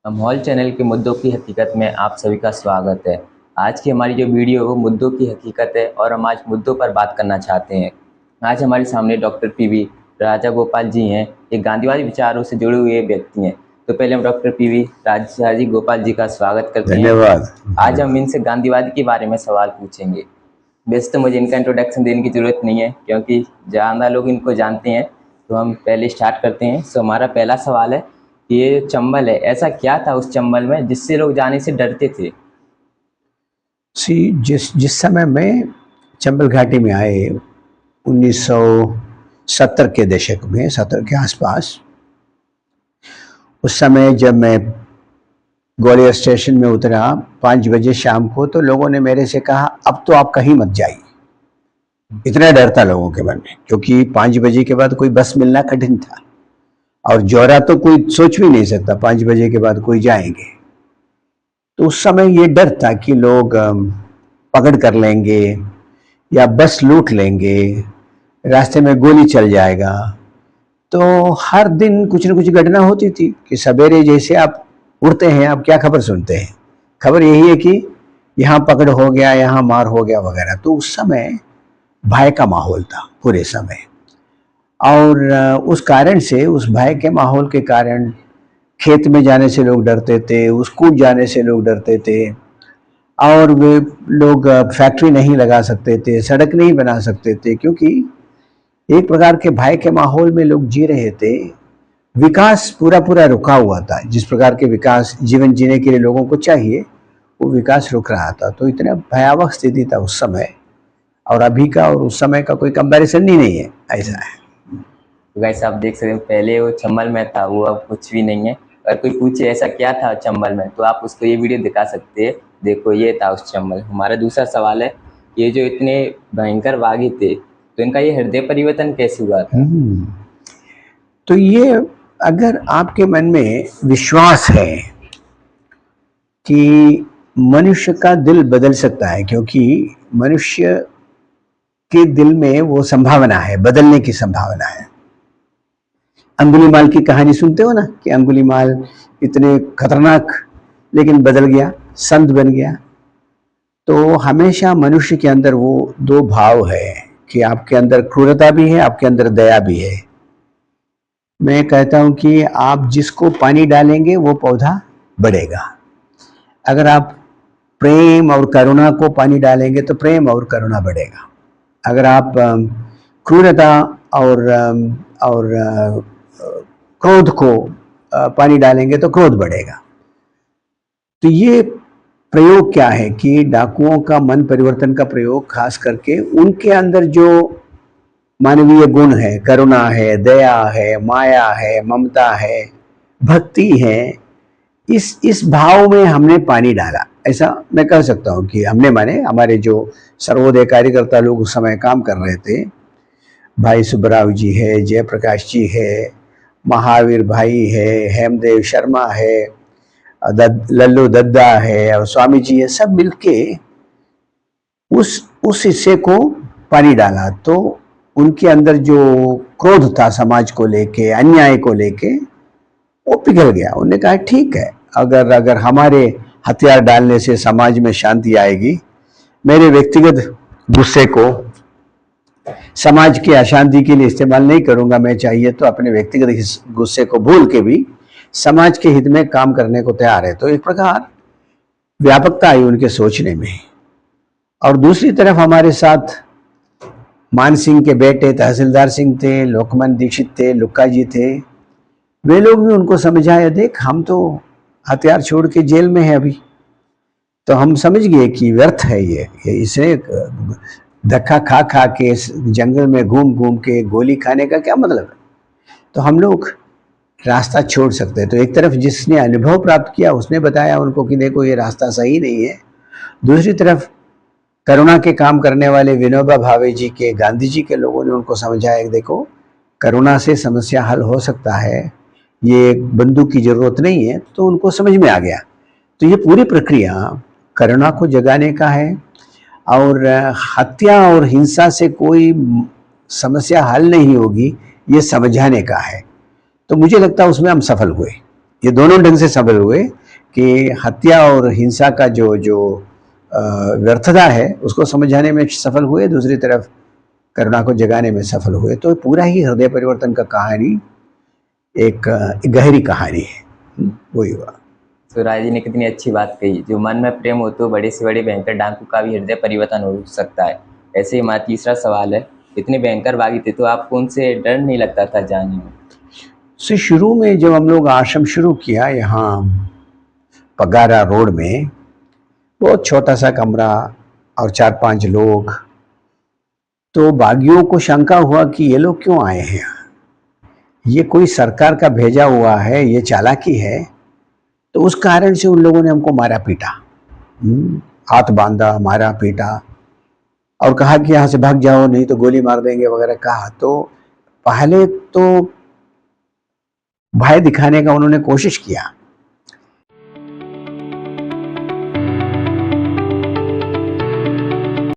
माहौल चैनल के मुद्दों की हकीकत में आप सभी का स्वागत है। आज की हमारी जो वीडियो है वो मुद्दों की हकीकत है और हम आज मुद्दों पर बात करना चाहते हैं। आज हमारे सामने डॉक्टर पीवी राजा गोपाल जी हैं। एक गांधीवादी विचारों से जुड़े हुए व्यक्ति हैं। तो पहले हम डॉक्टर पीवी राजा गोपाल जी का स्वागत करते हैं। धन्यवाद। आज हम इनसे गांधीवाद के बारे में सवाल पूछेंगे। वैसे तो मुझे इनका इंट्रोडक्शन देने की ज़रूरत नहीं है क्योंकि ज़्यादा लोग इनको जानते हैं। तो हम पहले स्टार्ट करते हैं। सो हमारा पहला सवाल है, ये चंबल है, ऐसा क्या था उस चंबल में जिससे लोग जाने से डरते थे? जिस समय मैं चंबल घाटी में आए 1970 के दशक में, 70 के आसपास, उस समय जब मैं ग्वालियर स्टेशन में उतरा 5 बजे शाम को, तो लोगों ने मेरे से कहा अब तो आप कहीं मत जाइए। इतना डर था लोगों के मन में, क्योंकि 5 बजे के बाद कोई बस मिलना कठिन था और जौरा तो कोई सोच भी नहीं सकता 5 बजे के बाद कोई जाएंगे। तो उस समय ये डर था कि लोग पकड़ कर लेंगे या बस लूट लेंगे, रास्ते में गोली चल जाएगा। तो हर दिन कुछ न कुछ घटना होती थी कि सवेरे जैसे आप उठते हैं, आप क्या खबर सुनते हैं? खबर यही है कि यहाँ पकड़ हो गया, यहाँ मार हो गया वगैरह। तो उस समय भय का माहौल था पूरे समय, और उस कारण से, उस भय के माहौल के कारण खेत में जाने से लोग डरते थे, स्कूल जाने से लोग डरते थे, और वे लोग फैक्ट्री नहीं लगा सकते थे, सड़क नहीं बना सकते थे, क्योंकि एक प्रकार के भय के माहौल में लोग जी रहे थे। विकास पूरा पूरा रुका हुआ था। जिस प्रकार के विकास जीवन जीने के लिए लोगों को चाहिए, वो विकास रुक रहा था। तो इतना भयावह स्थिति था उस समय, और अभी का और उस समय का कोई कंपैरिजन ही नहीं है, ऐसा है। तो गाइस आप देख सकते हैं, पहले वो चंबल में था, वो अब कुछ भी नहीं है। अगर कोई पूछे ऐसा क्या था चंबल में, तो आप उसको ये वीडियो दिखा सकते हैं, देखो ये था उस चंबल। हमारा दूसरा सवाल है, ये जो इतने भयंकर बागी थे, तो इनका ये हृदय परिवर्तन कैसे हुआ था? तो ये, अगर आपके मन में विश्वास है कि मनुष्य का दिल बदल सकता है, क्योंकि मनुष्य के दिल में वो संभावना है, बदलने की संभावना है। अंगुलीमाल की कहानी सुनते हो ना, कि अंगुलीमाल इतने खतरनाक लेकिन बदल गया, संत बन गया। तो हमेशा मनुष्य के अंदर वो दो भाव है कि आपके अंदर क्रूरता भी है, आपके अंदर दया भी है। मैं कहता हूं कि आप जिसको पानी डालेंगे वो पौधा बढ़ेगा। अगर आप प्रेम और करुणा को पानी डालेंगे तो प्रेम और करुणा बढ़ेगा। अगर आप क्रूरता और क्रोध को पानी डालेंगे तो क्रोध बढ़ेगा। तो ये प्रयोग क्या है कि डाकुओं का मन परिवर्तन का प्रयोग, खास करके उनके अंदर जो मानवीय गुण है, करुणा है, दया है, माया है, ममता है, भक्ति है, इस भाव में हमने पानी डाला। ऐसा मैं कह सकता हूँ कि हमने, माने हमारे जो सर्वोदय कार्यकर्ता लोग उस समय काम कर रहे थे, भाई सुब्बराव जी है, जयप्रकाश जी है, महावीर भाई है, हेमदेव शर्मा है, लल्लू दद्दा है और स्वामी जी है, सब मिलके उस हिस्से को पानी डाला। तो उनके अंदर जो क्रोध था समाज को लेके, अन्याय को लेके, वो पिघल गया। उन्होंने कहा ठीक है, अगर हमारे हथियार डालने से समाज में शांति आएगी, मेरे व्यक्तिगत गुस्से को समाज की अशांति के लिए इस्तेमाल नहीं करूंगा। मैं चाहिए तो अपने व्यक्तिगत गुस्से को भूल के भी समाज के हित में काम करने को तैयार है। तो एक प्रकार व्यापकता आई उनके सोचने में। और दूसरी तरफ हमारे साथ मान सिंह के बेटे तहसीलदार सिंह थे, लोकमान दीक्षित थे, लुक्का जी थे। वे लोग भी उनको समझाए, देख हम तो हथियार छोड़ के जेल में है अभी। तो हम समझ गए कि व्यर्थ है ये इसे धक्का खा खा के जंगल में घूम घूम के गोली खाने का क्या मतलब है। तो हम लोग रास्ता छोड़ सकते हैं। तो एक तरफ जिसने अनुभव प्राप्त किया उसने बताया उनको कि देखो ये रास्ता सही नहीं है। दूसरी तरफ करुणा के काम करने वाले विनोबा भावे जी के, गांधी जी के लोगों ने उनको समझाया कि देखो करुणा से समस्या हल हो सकता है, ये बंदूक की जरूरत नहीं है। तो उनको समझ में आ गया। तो ये पूरी प्रक्रिया करुणा को जगाने का है, और हत्या और हिंसा से कोई समस्या हल नहीं होगी, ये समझाने का है। तो मुझे लगता है उसमें हम सफल हुए। ये दोनों ढंग से सफल हुए कि हत्या और हिंसा का जो जो व्यर्थता है उसको समझाने में सफल हुए, दूसरी तरफ करुणा को जगाने में सफल हुए। तो पूरा ही हृदय परिवर्तन का कहानी एक गहरी कहानी है, वही हुआ। सूरज जी ने कितनी अच्छी बात कही, जो मन में प्रेम हो तो बड़े से बड़े भयंकर डाकू का भी हृदय परिवर्तन हो सकता है। ऐसे ही हमारा तीसरा सवाल है, इतने भयंकर बागी थे तो आपको उनसे डर नहीं लगता था जाने में? से शुरू में जब हम लोग आश्रम शुरू किया यहाँ पगारा रोड में, बहुत छोटा सा कमरा और 4-5 लोग, तो बागियों को शंका हुआ कि ये लोग क्यों आए हैं, ये कोई सरकार का भेजा हुआ है, ये चालाकी है। तो उस कारण से उन लोगों ने हमको मारा पीटा, हाथ बांधा, मारा पीटा और कहा कि यहाँ से भाग जाओ नहीं तो गोली मार देंगे वगैरह कहा। तो पहले तो भय दिखाने का उन्होंने कोशिश किया,